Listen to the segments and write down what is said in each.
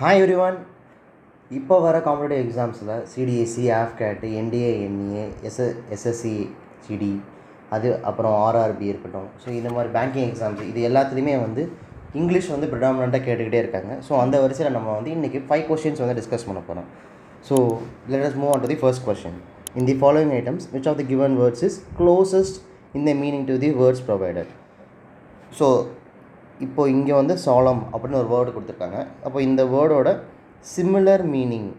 Hi everyone. இப்போ வர competitive எக்ஸாம்ஸில் CDSE, AFCAT, NDA, NEA, SSC, GD, அது அப்புறம் ஆர்ஆர்பி இருக்கட்டும். ஸோ இந்த மாதிரி பேங்கிங் எக்ஸாம்ஸ் இது எல்லாத்துலேயுமே வந்து இங்கிலீஷ் வந்து ப்ரிடாமினண்ட்டாக கேட்டுக்கிட்டே இருக்காங்க. ஸோ அந்த வரிசையில் நம்ம வந்து இன்றைக்கி 5 கொஷின்ஸ் வந்து டிஸ்கஸ் பண்ண போகிறோம். So let us move on to the first question. In the following items which of the given words is closest in the meaning to the words provided. So இப்போ இங்கே வந்து சாலம் அப்படின்னு ஒரு வேர்டு கொடுத்துருக்காங்க. அப்போ இந்த வேர்டோட சிமிலர் மீனிங்,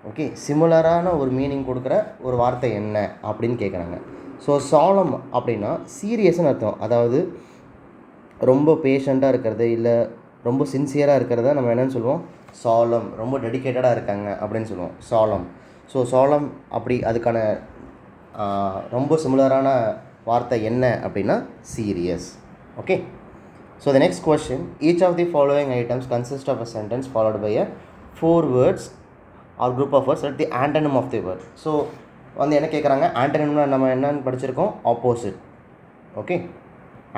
ஓகே, சிமிலரான ஒரு meaning கொடுக்குற ஒரு வார்த்தை என்ன அப்படின்னு கேட்குறாங்க. ஸோ சாலம் அப்படின்னா சீரியஸ்ன்னு அர்த்தம். அதாவது ரொம்ப பேஷண்ட்டாக இருக்கிறது, இல்லை ரொம்ப சின்சியராக இருக்கிறத நம்ம என்னென்னு சொல்லுவோம், சாலம். ரொம்ப டெடிக்கேட்டடாக இருக்காங்க அப்படின்னு சொல்லுவோம், சாலம். ஸோ சாலம் அப்படி அதுக்கான ரொம்ப சிமிலரான வார்த்தை என்ன அப்படின்னா serious. Okay. So the next question, each of the following items consists of a sentence followed by a 4 words or group of words at the antonym of the word. So வந்து என்ன கேட்குறாங்க, ஆண்டனிம்னா நம்ம என்னன்னு படிச்சிருக்கோம், ஆப்போசிட். ஓகே,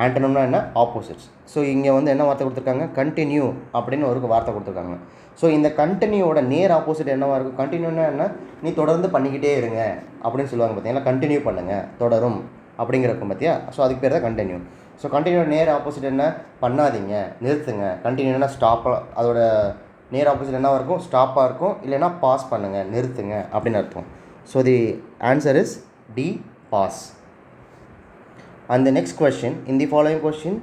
ஆண்டனிம்னா என்ன, opposites. So இங்கே வந்து என்ன வார்த்தை கொடுத்துருக்காங்க, கண்டினியூ அப்படின்னு ஒரு வார்த்தை கொடுத்துருக்காங்க. ஸோ இந்த கண்டினியூவோட நேர் ஆப்போசிட் என்னவாக இருக்கும், கண்டினியூனா என்ன, நீ தொடர்ந்து பண்ணிக்கிட்டே இருங்க அப்படின்னு சொல்லுவாங்க பார்த்தீங்களா, கண்டினியூ பண்ணுங்கள், தொடரும் அப்படிங்கிறக்கும் பார்த்தியா. ஸோ அதுக்கு பேர் தான் கண்டினியூ. ஸோ கண்டினியூ நேர் ஆப்போசிட் என்ன, பண்ணாதீங்க, நிறுத்துங்க. கண்டினியூனா ஸ்டாப்பாக, அதோட நேர் ஆப்போசிட் என்னவாக இருக்கும், ஸ்டாப்பாக இருக்கும், இல்லைனா பாஸ் பண்ணுங்கள், நிறுத்துங்க அப்படின்னு அர்த்தம். So the answer is D, pass. And the next question, in the following question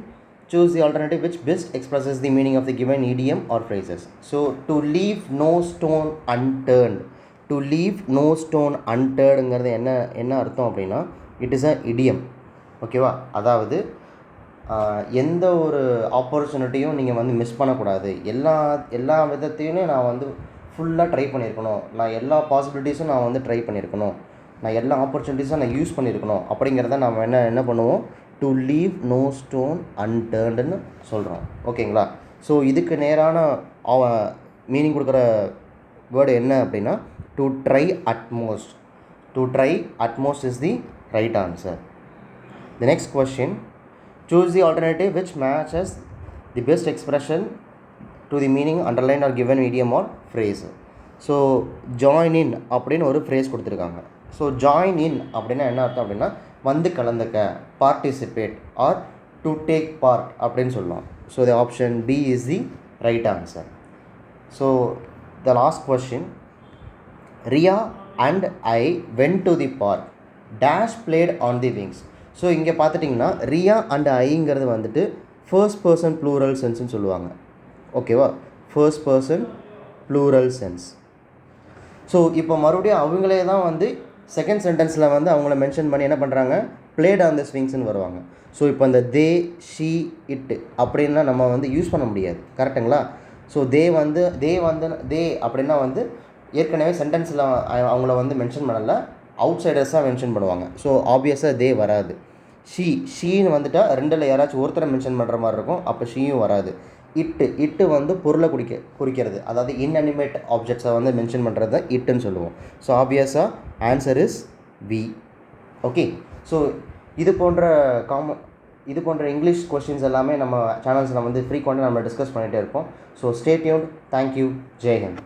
choose the alternative which best expresses the meaning of the given idiom or phrases. So to leave no stone unturned, to leave no stone unturnedங்கிறது என்ன அர்த்தம் அப்படின்னா, it is a இடியம். ஓகேவா, அதாவது எந்த ஒரு ஆப்பர்ச்சுனிட்டியும் நீங்கள் வந்து miss பண்ணக்கூடாது. எல்லா விதத்தையுமே நான் வந்து ஃபுல்லாக ட்ரை பண்ணியிருக்கணும், நான் எல்லா பாசிபிலிட்டிஸும் நான் வந்து ட்ரை பண்ணியிருக்கணும், நான் எல்லா ஆப்பர்ச்சுனிட்டிஸும் நான் யூஸ் பண்ணியிருக்கணும் அப்படிங்கிறத நம்ம என்ன பண்ணுவோம், டு லீவ் நோ ஸ்டோன் அன்டர்ன்டுன்னு சொல்கிறோம். ஓகேங்களா. ஸோ இதுக்கு நேரான மீனிங் கொடுக்குற வேர்டு என்ன அப்படின்னா, to try utmost. To try utmost is the right answer. The next question, choose the alternative which matches the best expression to the meaning underlined or given idiom or phrase. So join in அப்படின்னு ஒரு phrase கொடுத்துருக்காங்க. So join in அப்படின்னா என்ன அர்த்தம் அப்படின்னா, வந்து கலந்துக்க, participate or to take part அப்படின்னு சொல்லலாம். So the option B is the right answer. So the last question, Riya and I went to the park, dash played on the wings. So இங்கே பார்த்துட்டிங்கன்னா ரியா அண்ட் ஐங்கிறது வந்துட்டு ஃபர்ஸ்ட் பர்சன் ப்ளூரல் சென்ஸ்னு சொல்லுவாங்க. ஓகேவா, first person plural sense. So இப்போ மறுபடியும் அவங்களே தான் வந்து செகண்ட் சென்டென்ஸில் வந்து அவங்கள மென்ஷன் பண்ணி என்ன பண்ணுறாங்க, பிளேட் ஆன் த ஸ்விங்ஸ்ன்னு வருவாங்க. ஸோ இப்போ அந்த தே, ஷீ, இட்டு அப்படின்னா நம்ம வந்து யூஸ் பண்ண முடியாது, கரெக்டுங்களா. ஸோ தே அப்படின்னா வந்து ஏற்கனவே சென்டென்ஸில் அவங்கள வந்து மென்ஷன் பண்ணலை, அவுட் சைடர்ஸாக மென்ஷன் பண்ணுவாங்க. ஸோ ஆப்வியஸாக தே வராது. ஷீன்னு வந்துட்டால் ரெண்டில் யாராச்சும் ஒருத்தரை மென்ஷன் பண்ணுற மாதிரி இருக்கும், அப்போ ஷீயும் வராது. இட்டு வந்து பொருளை குறிக்கிறது, அதாவது இன்அனிமேட் ஆப்ஜெக்ட்ஸை வந்து மென்ஷன் பண்ணுறது தான் இட்டுன்னு சொல்லுவோம். ஸோ ஆப்வியஸாக answer is B. Okay. So இது போன்ற இங்கிலீஷ் கொஸ்டின்ஸ் எல்லாமே நம்ம சேனல்ஸில் வந்து ஃப்ரீக்வெண்ட்டாக நம்ம டிஸ்கஸ் பண்ணிகிட்டே இருப்போம். So stay tuned. Thank you. Jai Hind.